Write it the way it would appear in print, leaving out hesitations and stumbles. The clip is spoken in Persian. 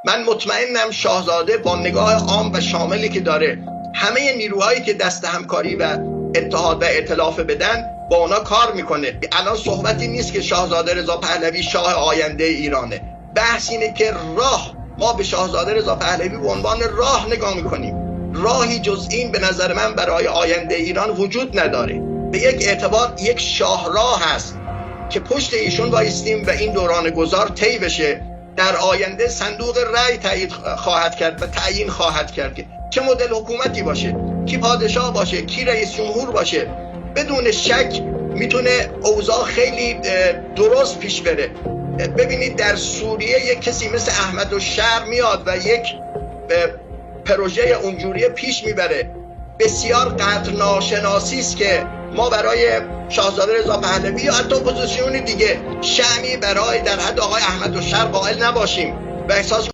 من مطمئنم شاهزاده با نگاه عام و شاملی که داره همه نیروهایی که دست همکاری و اتحاد و ائتلاف بدن با اونا کار میکنه. الان صحبتی نیست که شاهزاده رضا پهلوی شاه آینده ایرانه. بحث اینه که ما به شاهزاده رضا پهلوی به عنوان راه نگاه میکنیم. راهی جز این به نظر من برای آینده ایران وجود نداره. به یک اعتبار یک شاهراه هست که پشت ایشون وایستیم و این دوران گذار طی بشه. در آینده صندوق رأی تایید خواهد کرد و تعیین خواهد کرد که چه مدل حکومتی باشه، کی پادشاه باشه، کی رئیس جمهور باشه. بدون شک میتونه اوضاع خیلی درست پیش بره. ببینید در سوریه یک کسی مثل احمدالشهر میاد و یک پروژه اونجوری پیش میبره. بسیار قدر ناشناسی است که ما برای شاهزاده رضا پهلوی یا حتی اپوزیسیون دیگه شأنی برای در حد آقای احمدالشهر قائل نباشیم و احساس